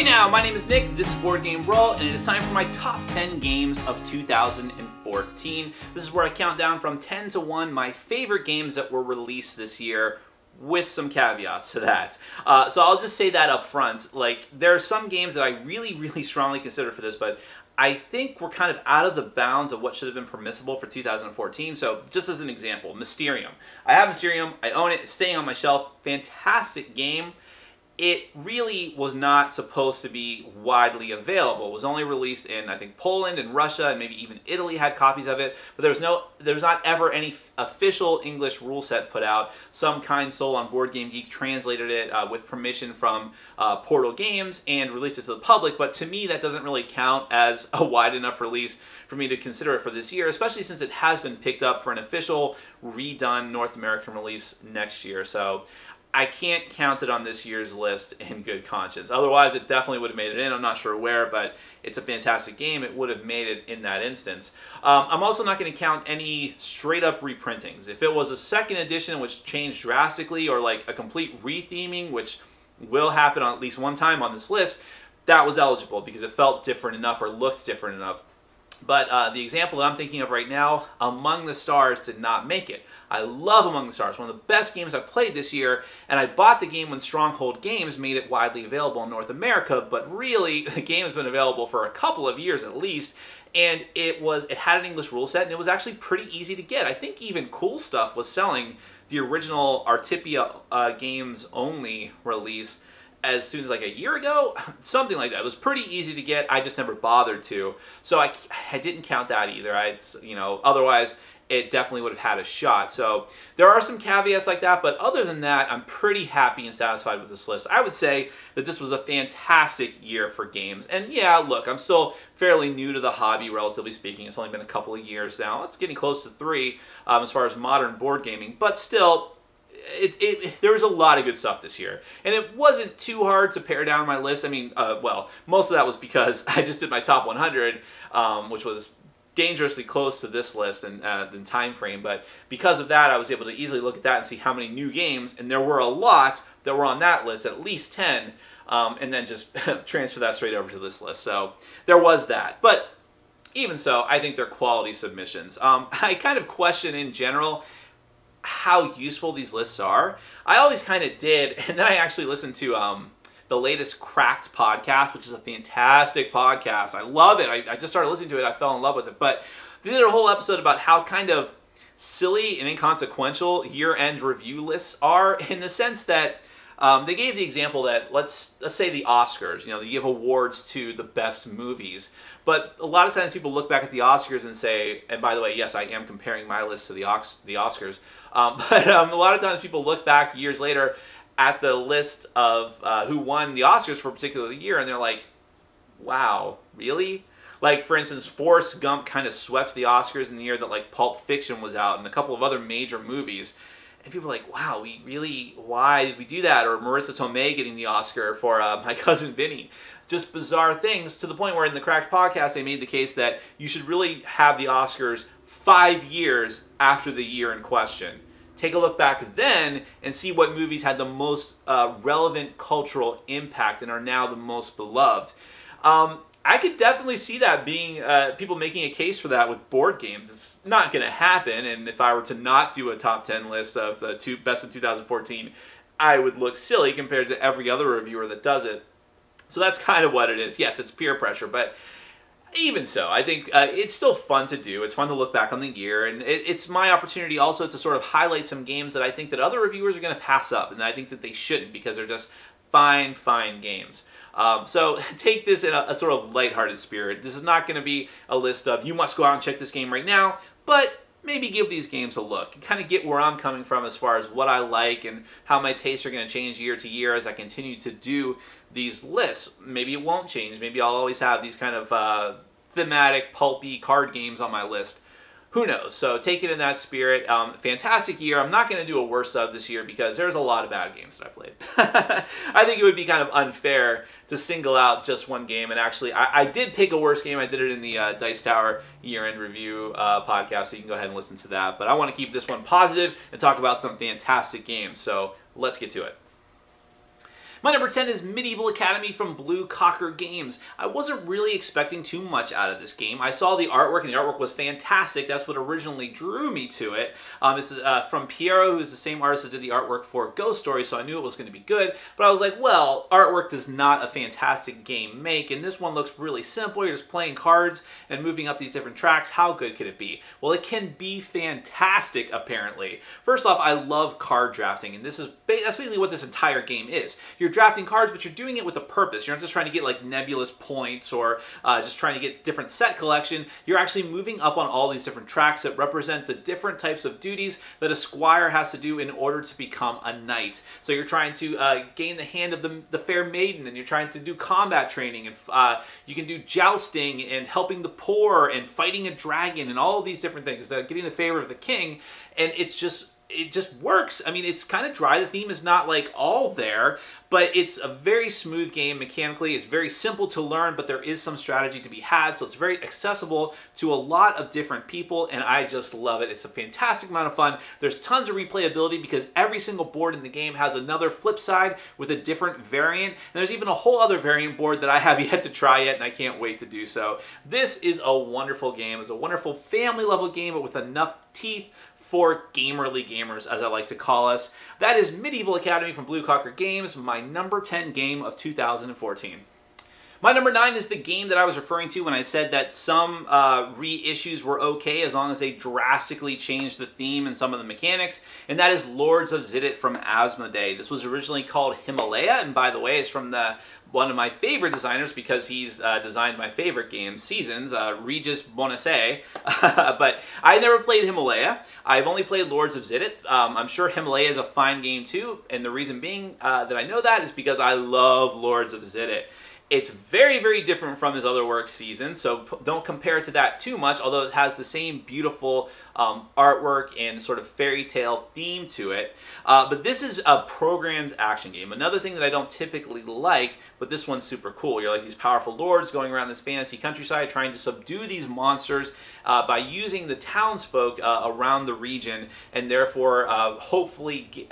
Hey now, my name is Nick, this is Board Game Brawl, and it is time for my top 10 games of 2014. This is where I count down from 10 to 1 my favorite games that were released this year, with some caveats to that. So I'll just say that up front. Like, there are some games that I really strongly consider for this, but I think we're kind of out of the bounds of what should have been permissible for 2014. So just as an example, Mysterium. I have Mysterium, I own it, it's staying on my shelf, fantastic game. It really was not supposed to be widely available. It was only released in, I think, Poland and Russia, and maybe even Italy had copies of it. But there was not ever any official English rule set put out. Some kind soul on Board Game Geek translated it with permission from Portal Games and released it to the public. But to me, that doesn't really count as a wide enough release for me to consider it for this year, especially since it has been picked up for an official redone North American release next year. So I can't count it on this year's list in good conscience. Otherwise, it definitely would have made it in. I'm not sure where, but it's a fantastic game. It would have made it in that instance. I'm also not going to count any straight-up reprintings. If it was a second edition, which changed drastically, or like a complete retheming, which will happen on at least one time on this list, that was eligible because it felt different enough or looked different enough. But the example that I'm thinking of right now, Among the Stars, did not make it. I love Among the Stars, one of the best games I've played this year, and I bought the game when Stronghold Games made it widely available in North America, but really, the game has been available for a couple of years at least, and it had an English rule set, and it was actually pretty easy to get. I think even Cool Stuff was selling the original Arcadia Games only release as soon as like a year ago, something like that. It was pretty easy to get. I just never bothered to, so I didn't count that either. Otherwise it definitely would have had a shot. So there are some caveats like that, but other than that, I'm pretty happy and satisfied with this list. I would say that this was a fantastic year for games. And yeah, look, I'm still fairly new to the hobby, relatively speaking. It's only been a couple of years now. It's getting close to 3 as far as modern board gaming, but still, there was a lot of good stuff this year, and it wasn't too hard to pare down my list. I mean, well, most of that was because I just did my top 100, which was dangerously close to this list in time frame. But because of that, I was able to easily look at that and see how many new games, and there were a lot that were on that list, at least 10, and then just transfer that straight over to this list. So there was that. But even so, I think they're quality submissions. I kind of question in general how useful these lists are. I always kind of did, and then I actually listened to the latest Cracked podcast, which is a fantastic podcast. I love it. I just started listening to it. I fell in love with it. But they did a whole episode about how kind of silly and inconsequential year-end review lists are, in the sense that they gave the example that, let's say the Oscars, they give awards to the best movies. But a lot of times people look back at the Oscars and say, and by the way, yes, I am comparing my list to the Oscars, but a lot of times people look back years later at the list of who won the Oscars for a particular year, and they're like, wow, really? Like, for instance, Forrest Gump kind of swept the Oscars in the year that, like, Pulp Fiction was out and a couple of other major movies. And people are like, wow, why did we do that? Or Marissa Tomei getting the Oscar for My Cousin Vinny. Just bizarre things, to the point where in the Cracked podcast they made the case that you should really have the Oscars 5 years after the year in question. Take a look back then and see what movies had the most relevant cultural impact and are now the most beloved. I could definitely see that being, people making a case for that with board games. It's not going to happen, and if I were to not do a top 10 list of the best of 2014, I would look silly compared to every other reviewer that does it. So that's kind of what it is. Yes, it's peer pressure, but even so, I think it's still fun to do. It's fun to look back on the year, and it's my opportunity also to sort of highlight some games that I think that other reviewers are going to pass up, and I think that they shouldn't, because they're just fine games. So take this in a sort of lighthearted spirit. This is not going to be a list of, you must go out and check this game right now, but maybe give these games a look and kind of get where I'm coming from as far as what I like and how my tastes are going to change year to year as I continue to do these lists. Maybe it won't change. Maybe I'll always have these kind of thematic, pulpy card games on my list. Who knows? So take it in that spirit. Fantastic year. I'm not going to do a worst of this year because there's a lot of bad games that I played. I think it would be kind of unfair to single out just one game. And actually, I did pick a worst game. I did it in the Dice Tower year-end review podcast, so you can go ahead and listen to that. But I want to keep this one positive and talk about some fantastic games. So let's get to it. My number 10 is Medieval Academy from Blue Cocker Games. I wasn't really expecting too much out of this game. I saw the artwork, and the artwork was fantastic. That's what originally drew me to it. It's from Piero, who's the same artist that did the artwork for Ghost Story, so I knew it was going to be good. But I was like, well, artwork does not a fantastic game make, and this one looks really simple. You're just playing cards and moving up these different tracks. How good could it be? Well, it can be fantastic, apparently. First off, I love card drafting, and that's basically what this entire game is. You're drafting cards, but you're doing it with a purpose. You're not just trying to get like nebulous points or just trying to get different set collection. You're actually moving up on all these different tracks that represent the different types of duties that a squire has to do in order to become a knight. So you're trying to gain the hand of the fair maiden, and you're trying to do combat training, and you can do jousting and helping the poor and fighting a dragon and all of these different things, getting the favor of the king, and it just works. I mean, it's kind of dry. The theme is not like all there, but it's a very smooth game mechanically. It's very simple to learn, but there is some strategy to be had, so it's very accessible to a lot of different people, and I just love it. It's a fantastic amount of fun. There's tons of replayability because every single board in the game has another flip side with a different variant, and there's even a whole other variant board that I have yet to try yet, and I can't wait to do so. This is a wonderful game. It's a wonderful family-level game, but with enough teeth for gamerly gamers, as I like to call us. That is Medieval Academy from Blue Cocker Games, my number 10 game of 2014. My number 9 is the game that I was referring to when I said that some reissues were okay as long as they drastically changed the theme and some of the mechanics, and that is Lords of Zidit from Asmodee. This was originally called Himalaya, and by the way, it's from one of my favorite designers because he's designed my favorite game, Seasons, Regis Bonasse. But I never played Himalaya. I've only played Lords of Zidit. I'm sure Himalaya is a fine game too, and the reason being that I know that is because I love Lords of Zidit. It's very, very different from his other work, Seasons, so don't compare it to that too much, although it has the same beautiful artwork and sort of fairy tale theme to it. But this is a programmed action game. Another thing that I don't typically like, but this one's super cool. You're like these powerful lords going around this fantasy countryside trying to subdue these monsters by using the townsfolk around the region, and therefore hopefully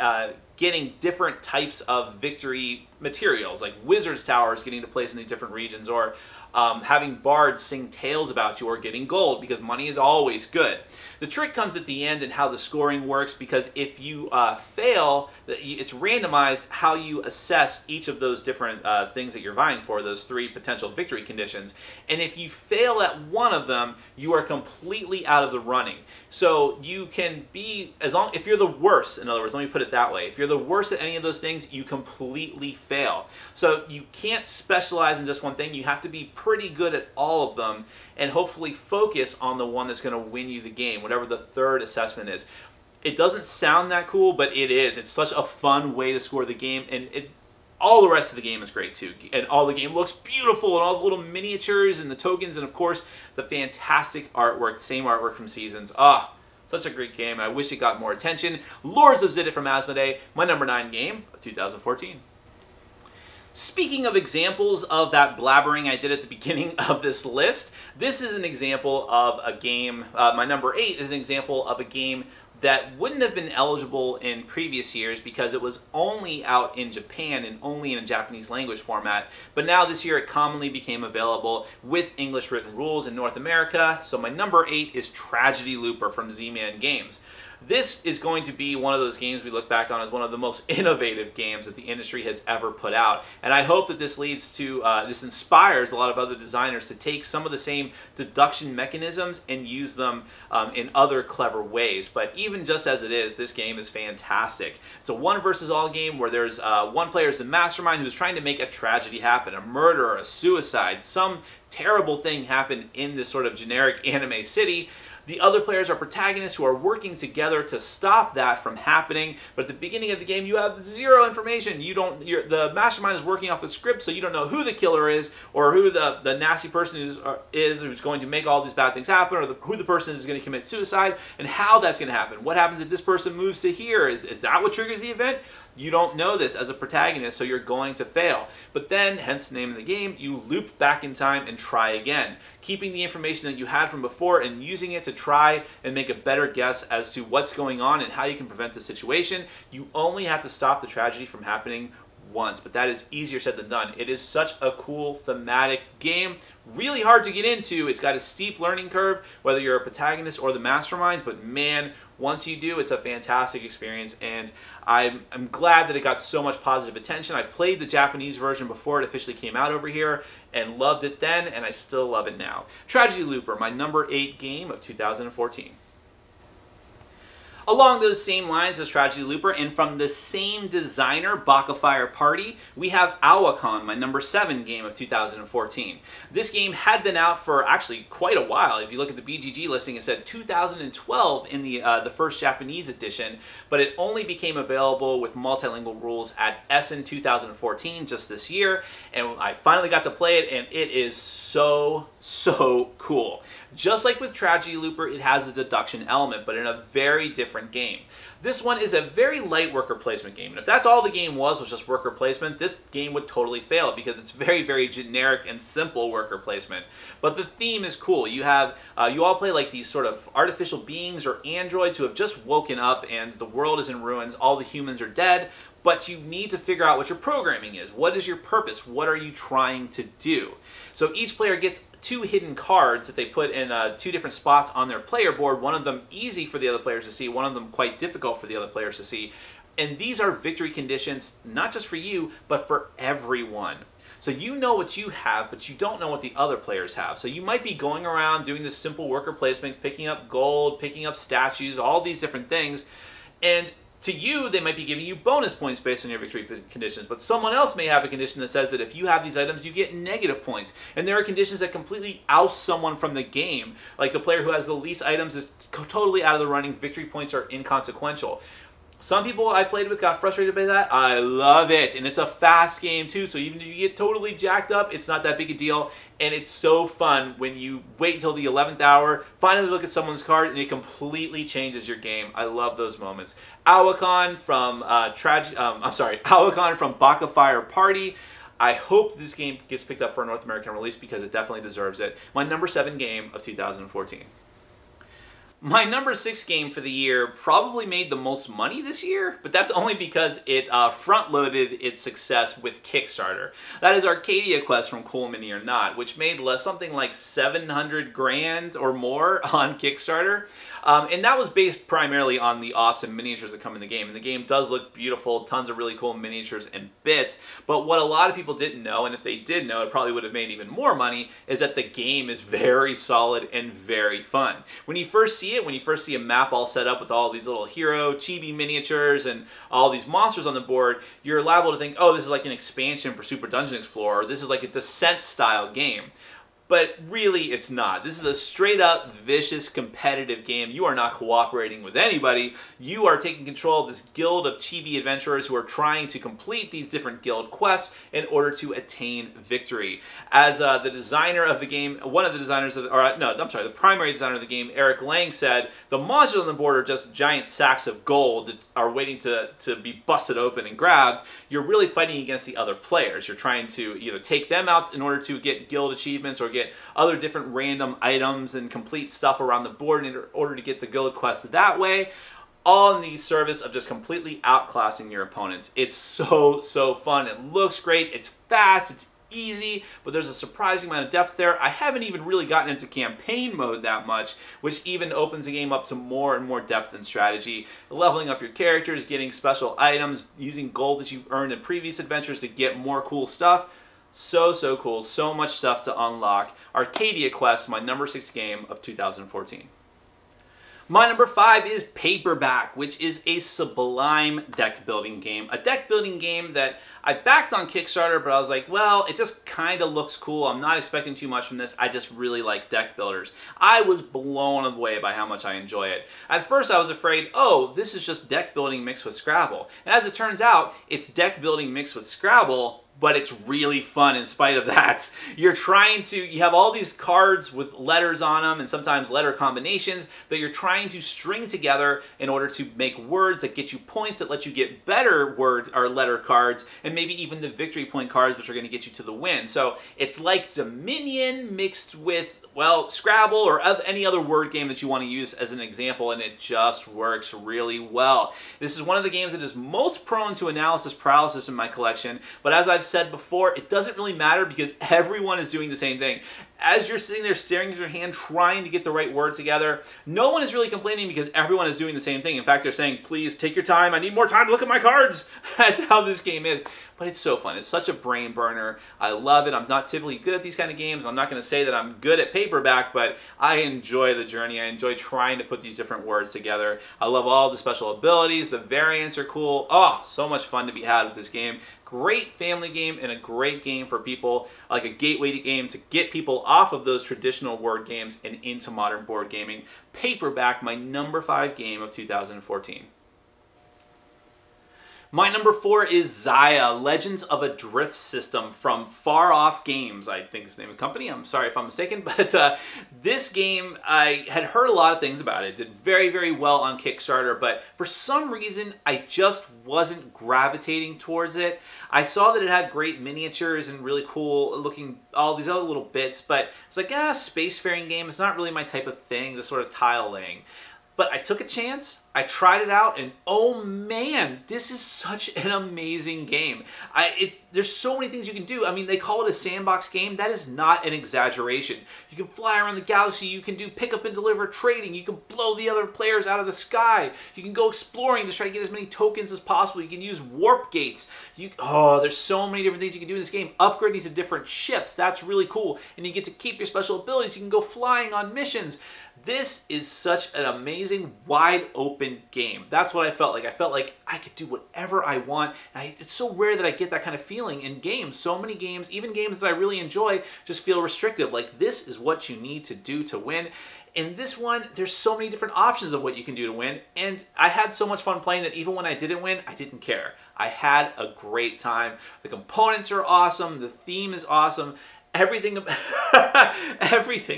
getting different types of victory materials, like wizards' towers getting to place in these different regions, or having bards sing tales about you, or getting gold, because money is always good. The trick comes at the end and how the scoring works, because if you fail, it's randomized how you assess each of those different things that you're vying for, those 3 potential victory conditions. And if you fail at one of them, you are completely out of the running. So you can be, if you're the worst, in other words, let me put it that way, if you're the worst at any of those things, you completely fail. So you can't specialize in just one thing. You have to be pretty good at all of them and hopefully focus on the one that's going to win you the game, whatever the third assessment is. It doesn't sound that cool, but it is. It's such a fun way to score the game, and all the rest of the game is great too. And all the game looks beautiful, and all the little miniatures and the tokens, and of course the fantastic artwork, same artwork from Seasons. Such a great game. I wish it got more attention. Lords of Zidit from Asmodee, my number 9 game of 2014. Speaking of examples of that blabbering I did at the beginning of this list, this is an example of a game, my number 8 is an example of a game that wouldn't have been eligible in previous years because it was only out in Japan and only in a Japanese language format. But now this year it commonly became available with English written rules in North America. So my number 8 is Tragedy Looper from Z-Man Games. This is going to be one of those games we look back on as one of the most innovative games that the industry has ever put out. And I hope that this leads to, this inspires a lot of other designers to take some of the same deduction mechanisms and use them in other clever ways. But even just as it is, this game is fantastic. It's a one versus all game where there's one player is the mastermind who's trying to make a tragedy happen, a murder, a suicide, some terrible thing happen in this sort of generic anime city. The other players are protagonists who are working together to stop that from happening. But at the beginning of the game, you have zero information. The mastermind is working off a script, so you don't know who the killer is, or who the nasty person is who's going to make all these bad things happen, or who the person is going to commit suicide, and how that's going to happen. What happens if this person moves to here? Is that what triggers the event? You don't know this as a protagonist, so you're going to fail. But then, hence the name of the game, you loop back in time and try again, keeping the information that you had from before and using it to try and make a better guess as to what's going on and how you can prevent the situation. You only have to stop the tragedy from happening once, but that is easier said than done. It is such a cool thematic game, really hard to get into. It's got a steep learning curve, whether you're a protagonist or the masterminds, but man, once you do, it's a fantastic experience, and I'm glad that it got so much positive attention. I played the Japanese version before it officially came out over here, and loved it then, and I still love it now. Tragedy Looper, my number 8 game of 2014. Along those same lines as Tragedy Looper, and from the same designer, Baka Fire Party, we have Aeon, my number 7 game of 2014. This game had been out for actually quite a while. If you look at the BGG listing, it said 2012 in the first Japanese edition, but it only became available with multilingual rules at Essen 2014, just this year, and I finally got to play it, and it is so cool. Just like with Tragedy Looper, it has a deduction element, but in a very different game. This one is a very light worker placement game, and if that's all the game was just worker placement, this game would totally fail because it's very generic and simple worker placement. But the theme is cool. You have you all play like these sort of artificial beings or androids who have just woken up and the world is in ruins, all the humans are dead, but you need to figure out what your programming is. What is your purpose? What are you trying to do? So each player gets 2 hidden cards that they put in 2 different spots on their player board, one of them easy for the other players to see, one of them quite difficult for the other players to see. And these are victory conditions, not just for you, but for everyone. So you know what you have, but you don't know what the other players have. So you might be going around doing this simple worker placement, picking up gold, picking up statues, all these different things, and to you, they might be giving you bonus points based on your victory conditions, but someone else may have a condition that says that if you have these items, you get negative points. And there are conditions that completely oust someone from the game. Like the player who has the least items is totally out of the running. Victory points are inconsequential. Some people I played with got frustrated by that. I love it. And it's a fast game too, so even if you get totally jacked up, it's not that big a deal. And it's so fun when you wait until the 11th hour, finally look at someone's card, and it completely changes your game. I love those moments. Aeon from Aeon from Baka Fire Party. I hope this game gets picked up for a North American release because it definitely deserves it. My number 7 game of 2014. My number 6 game for the year probably made the most money this year, but that's only because it front-loaded its success with Kickstarter. That is Arcadia Quest from Cool Mini or Not, which made something like 700 grand or more on Kickstarter. And that was based primarily on the awesome miniatures that come in the game. And the game does look beautiful, tons of really cool miniatures and bits. But what a lot of people didn't know, and if they did know, it probably would have made even more money, is that the game is very solid and very fun. When you first see it, when you first see a map all set up with all these little hero chibi miniatures and all these monsters on the board, you're liable to think, oh, this is like an expansion for Super Dungeon Explorer, or this is like a Descent style game. But really, it's not. This is a straight-up, vicious, competitive game. You are not cooperating with anybody. You are taking control of this guild of chibi adventurers who are trying to complete these different guild quests in order to attain victory. As the designer of the game, one of the designers of, the primary designer of the game, Eric Lang, said, the monsters on the board are just giant sacks of gold that are waiting to be busted open and grabbed. You're really fighting against the other players. You're trying to either take them out in order to get guild achievements or get other different random items and complete stuff around the board in order to get the guild quest that way, all in the service of just completely outclassing your opponents. It's so fun. It looks great. It's fast. It's easy, but there's a surprising amount of depth there. I haven't even really gotten into campaign mode that much, which even opens the game up to more and more depth and strategy. Leveling up your characters, getting special items, using gold that you've earned in previous adventures to get more cool stuff. So cool. So much stuff to unlock. Arcadia Quest, my number 6 game of 2014. My number 5 is Paperback, which is a sublime deck building game. A deck building game that I backed on Kickstarter, but I was like, well, it just kind of looks cool. I'm not expecting too much from this. I just really like deck builders. I was blown away by how much I enjoy it. At first, I was afraid, oh, this is just deck building mixed with Scrabble. And as it turns out, it's deck building mixed with Scrabble, but it's really fun in spite of that. You have all these cards with letters on them and sometimes letter combinations that you're trying to string together in order to make words that get you points, that let you get better word or letter cards, and maybe even the victory point cards, which are going to get you to the win. So it's like Dominion mixed with well, Scrabble or any other word game that you want to use as an example, and it just works really well. This is one of the games that is most prone to analysis paralysis in my collection, but as I've said before, it doesn't really matter because everyone is doing the same thing. As you're sitting there staring at your hand trying to get the right word together, no one is really complaining because everyone is doing the same thing. In fact, they're saying, please take your time, I need more time to look at my cards. That's how this game is. But it's so fun. It's such a brain burner. I love it. I'm not typically good at these kind of games. I'm not going to say that I'm good at Paperback, but I enjoy the journey. I enjoy trying to put these different words together. I love all the special abilities. The variants are cool. Oh, so much fun to be had with this game. Great family game and a great game for people, like a gateway game to get people off of those traditional word games and into modern board gaming. Paperback, my number 5 game of 2014. My number 4 is Xia, Legends of a Drift System from Far Off Games. I think it's the name of the company. I'm sorry if I'm mistaken. But this game, I had heard a lot of things about it. It did very, very well on Kickstarter. But for some reason, I just wasn't gravitating towards it. I saw that it had great miniatures and really cool looking, all these other little bits. But it's like, spacefaring game. It's not really my type of thing, just sort of tile laying. But I took a chance, I tried it out, and oh man, this is such an amazing game. There's so many things you can do. I mean, they call it a sandbox game. That is not an exaggeration. You can fly around the galaxy, you can do pick up and deliver trading, you can blow the other players out of the sky, you can go exploring to try to get as many tokens as possible, you can use warp gates. There's so many different things you can do in this game. Upgrading to different ships, that's really cool. And you get to keep your special abilities, you can go flying on missions. This is such an amazing, wide open game. That's what I felt like. I felt like I could do whatever I want. And it's so rare that I get that kind of feeling in games. So many games, even games that I really enjoy, just feel restrictive. Like, this is what you need to do to win. In this one, there's so many different options of what you can do to win. And I had so much fun playing that even when I didn't win, I didn't care. I had a great time. The components are awesome. The theme is awesome. Everything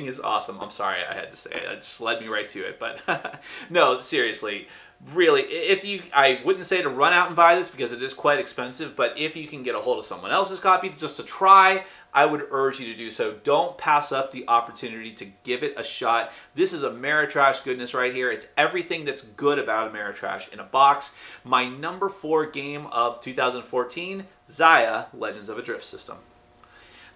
is awesome. I'm sorry I had to say it. It just led me right to it. But no, seriously, really, I wouldn't say to run out and buy this because it is quite expensive, but if you can get a hold of someone else's copy just to try, I would urge you to do so. Don't pass up the opportunity to give it a shot. This is Ameritrash goodness right here. It's everything that's good about Ameritrash in a box. My number 4 game of 2014, Xia, Legends of a Drift System.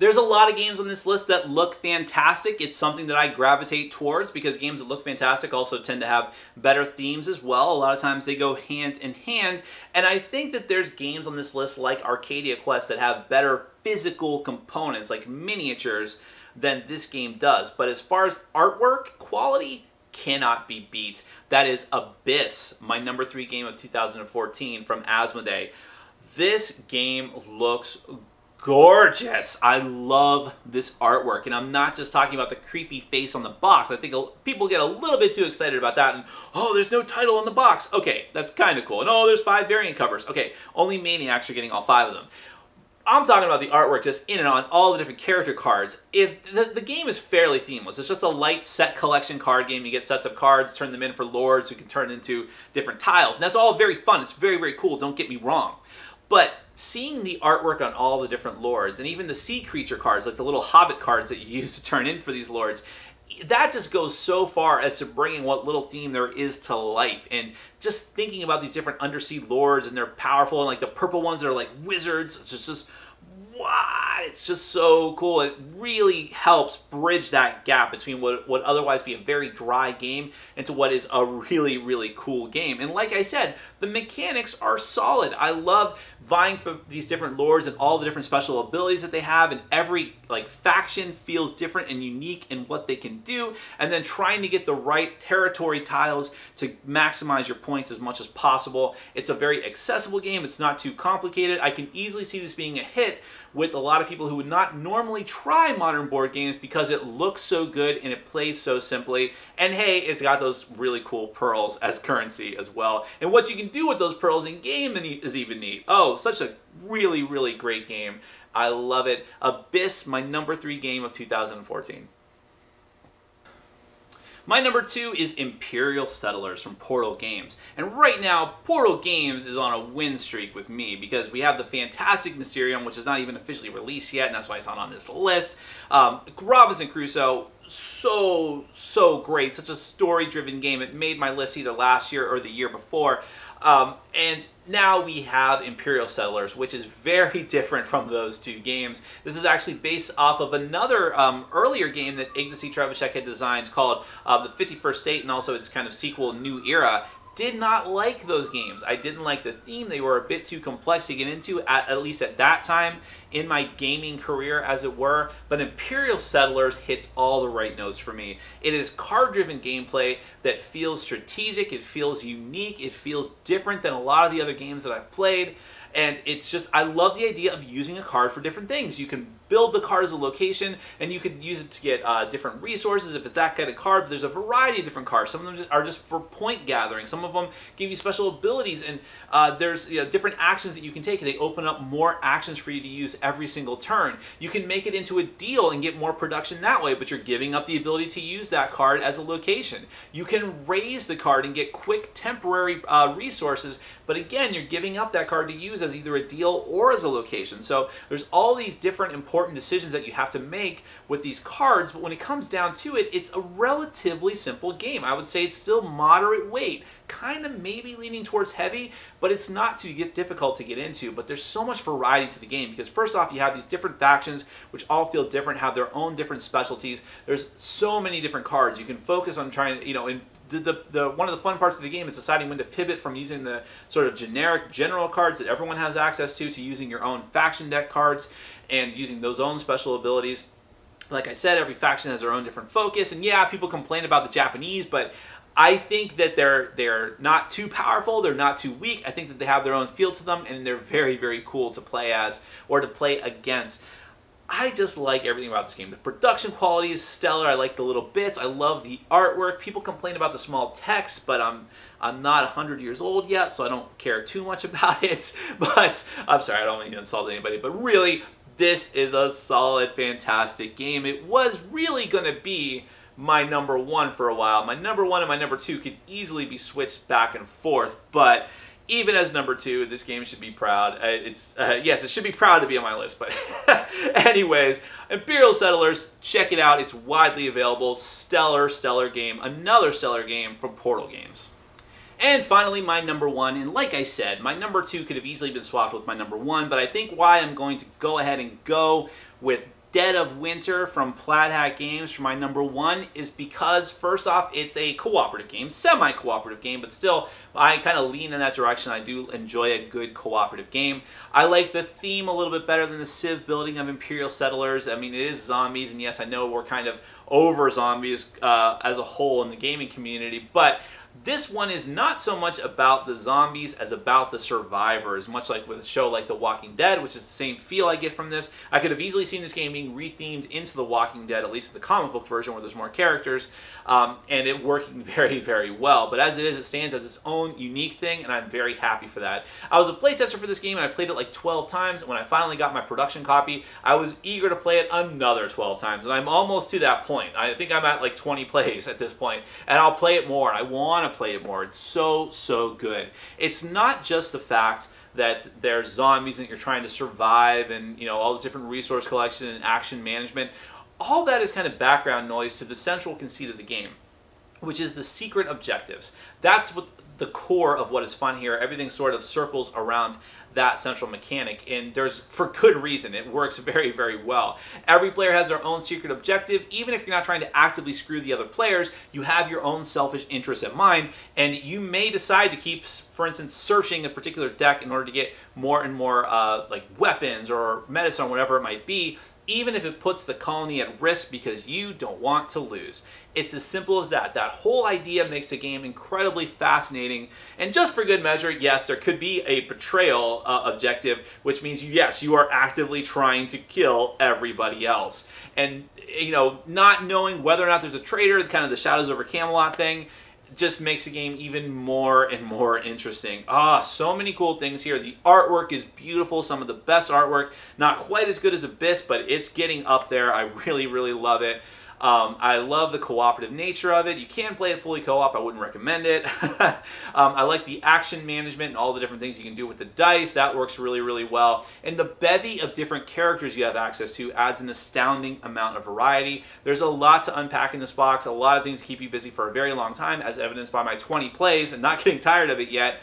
There's a lot of games on this list that look fantastic. It's something that I gravitate towards because games that look fantastic also tend to have better themes as well. A lot of times they go hand in hand. And I think that there's games on this list like Arcadia Quest that have better physical components, like miniatures, than this game does. But as far as artwork, quality cannot be beat. That is Abyss, my number 3 game of 2014 from Asmodee. This game looks gorgeous. I love this artwork, and I'm not just talking about the creepy face on the box. I think people get a little bit too excited about that, and oh, there's no title on the box. Okay, that's kind of cool. And oh, there's 5 variant covers. Okay, only Maniacs are getting all 5 of them. I'm talking about the artwork just in and on all the different character cards. If the game is fairly themeless. It's just a light set collection card game. You get sets of cards, turn them in for lords who can turn into different tiles. And that's all very fun. It's very, very cool. Don't get me wrong. But seeing the artwork on all the different lords, and even the sea creature cards, like the little hobbit cards that you use to turn in for these lords, that just goes so far as to bringing what little theme there is to life. And just thinking about these different undersea lords, and they're powerful, and like the purple ones that are like wizards, it's just what? It's just so cool. It really helps bridge that gap between what would otherwise be a very dry game into what is a really, really cool game. And like I said, the mechanics are solid. I love vying for these different lords and all the different special abilities that they have, and every faction feels different and unique in what they can do, and then trying to get the right territory tiles to maximize your points as much as possible. It's a very accessible game. It's not too complicated. I can easily see this being a hit with a lot of people who would not normally try modern board games because it looks so good and it plays so simply. And hey, it's got those really cool pearls as currency as well. And what you can do with those pearls in game is even neat. Oh, such a really, really great game. I love it. Abyss, my number 3 game of 2014. My number 2 is Imperial Settlers from Portal Games. And right now, Portal Games is on a win streak with me because we have the fantastic Mysterium, which is not even officially released yet, and that's why it's not on this list. Robinson Crusoe, so great. Such a story-driven game. It made my list either last year or the year before. And now we have Imperial Settlers, which is very different from those two games. This is actually based off of another earlier game that Ignacy Trzewiczek had designed called The 51st State, and also its kind of sequel, New Era. Did not like those games. I didn't like the theme. They were a bit too complex to get into, at least at that time in my gaming career, as it were. But Imperial Settlers hits all the right notes for me. It is card-driven gameplay that feels strategic. It feels unique. It feels different than a lot of the other games that I've played. And it's just, I love the idea of using a card for different things. You can build the card as a location, and you can use it to get different resources if it's that kind of card. But there's a variety of different cards. Some of them are just for point gathering. Some of them give you special abilities, and there's different actions that you can take. They open up more actions for you to use every single turn. You can make it into a deal and get more production that way, but you're giving up the ability to use that card as a location. You can raise the card and get quick temporary resources, but again, you're giving up that card to use as either a deal or as a location. So there's all these different important decisions that you have to make with these cards, but when it comes down to it, it's a relatively simple game. I would say it's still moderate weight, kind of maybe leaning towards heavy, but it's not too difficult to get into. But there's so much variety to the game, because first off, you have these different factions which all feel different, have their own different specialties. There's so many different cards. You can focus on trying to, one of the fun parts of the game is deciding when to pivot from using the sort of generic general cards that everyone has access to using your own faction deck cards and using those own special abilities. Like I said, every faction has their own different focus, and yeah, people complain about the Japanese, but I think that they're not too powerful, they're not too weak. I think that they have their own feel to them, and they're very, very cool to play as or to play against. I just like everything about this game. The production quality is stellar. I like the little bits. I love the artwork. People complain about the small text, but I'm not 100 years old yet, so I don't care too much about it. But I'm sorry, I don't mean to insult anybody, but really, this is a solid, fantastic game. It was really going to be my number one for a while. My number one and my number two could easily be switched back and forth, but even as number two, this game should be proud. Yes, it should be proud to be on my list, but anyways, Imperial Settlers, check it out. It's widely available. Stellar, stellar game. Another stellar game from Portal Games. And finally, my number one, and like I said, my number two could have easily been swapped with my number one, but I think why I'm going to go ahead and go with Dead of Winter from Plaid Hat Games for my number one is because, first off, it's a cooperative game, semi-cooperative game, but still, I kind of lean in that direction. I do enjoy a good cooperative game. I like the theme a little bit better than the Civ building of Imperial Settlers. I mean, it is zombies, and yes, I know we're kind of over zombies as a whole in the gaming community, but this one is not so much about the zombies as about the survivors, much like with a show like The Walking Dead, which is the same feel I get from this. I could have easily seen this game being rethemed into The Walking Dead, at least the comic book version where there's more characters, and it working very, very well. But as it is, it stands as its own unique thing, and I'm very happy for that. I was a playtester for this game, and I played it like 12 times, and when I finally got my production copy, I was eager to play it another 12 times, and I'm almost to that point. I think I'm at like 20 plays at this point, and I'll play it more. I want to play it more. It's so, so good. It's not just the fact that there's zombies and you're trying to survive and, all this different resource collection and action management. All that is kind of background noise to the central conceit of the game, which is the secret objectives. That's what the core of what is fun here. Everything sort of circles around that central mechanic, and there's for good reason. It works very, very well. Every player has their own secret objective. Even if you're not trying to actively screw the other players, you have your own selfish interests at mind, and you may decide to keep, for instance, searching a particular deck in order to get more and more like weapons or medicine or whatever it might be, even if it puts the colony at risk because you don't want to lose. It's as simple as that. That whole idea makes the game incredibly fascinating. And just for good measure, yes, there could be a betrayal objective, which means, yes, you are actively trying to kill everybody else. And, not knowing whether or not there's a traitor, kind of the Shadows over Camelot thing, just makes the game even more and more interesting. So many cool things here. The artwork is beautiful, some of the best artwork. Not quite as good as Abyss, but it's getting up there. I really, really love it. I love the cooperative nature of it. You can play it fully co-op. I wouldn't recommend it. I like the action management and all the different things you can do with the dice. That works really, really well. And the bevy of different characters you have access to adds an astounding amount of variety. There's a lot to unpack in this box, a lot of things to keep you busy for a very long time, as evidenced by my 20 plays and not getting tired of it yet.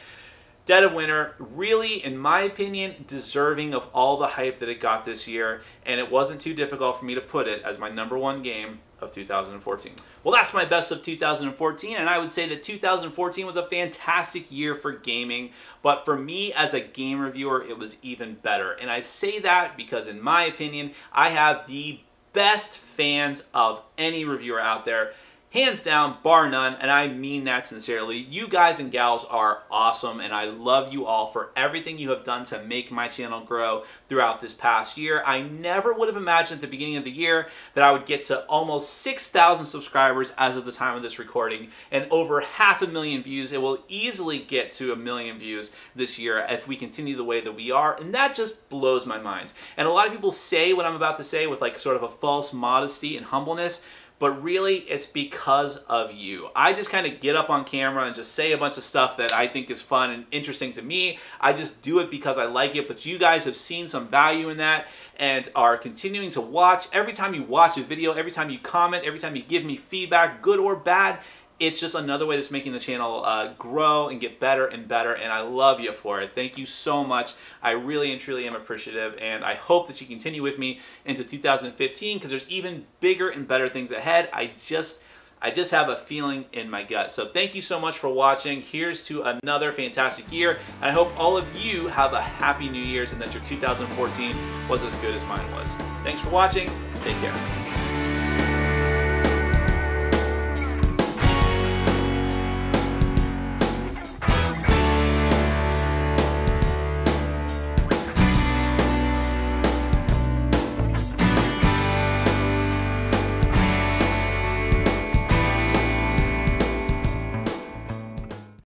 Dead of Winter, really, in my opinion, deserving of all the hype that it got this year, and it wasn't too difficult for me to put it as my #1 game of 2014. Well, that's my best of 2014, and I would say that 2014 was a fantastic year for gaming, but for me as a game reviewer, it was even better. And I say that because, in my opinion, I have the best fans of any reviewer out there. Hands down, bar none, and I mean that sincerely. You guys and gals are awesome, and I love you all for everything you have done to make my channel grow throughout this past year. I never would have imagined at the beginning of the year that I would get to almost 6,000 subscribers as of the time of this recording, and over 500,000 views. It will easily get to 1 million views this year if we continue the way that we are, and that just blows my mind. And a lot of people say what I'm about to say with like sort of a false modesty and humbleness, but really, it's because of you. I just kind of get up on camera and just say a bunch of stuff that I think is fun and interesting to me. I just do it because I like it, but you guys have seen some value in that and are continuing to watch. Every time you watch a video, every time you comment, every time you give me feedback, good or bad, it's just another way that's making the channel grow and get better and better, and I love you for it. Thank you so much. I really and truly am appreciative, and I hope that you continue with me into 2015, because there's even bigger and better things ahead. I just have a feeling in my gut. So thank you so much for watching. Here's to another fantastic year, and I hope all of you have a happy New Year's and that your 2014 was as good as mine was. Thanks for watching. Take care.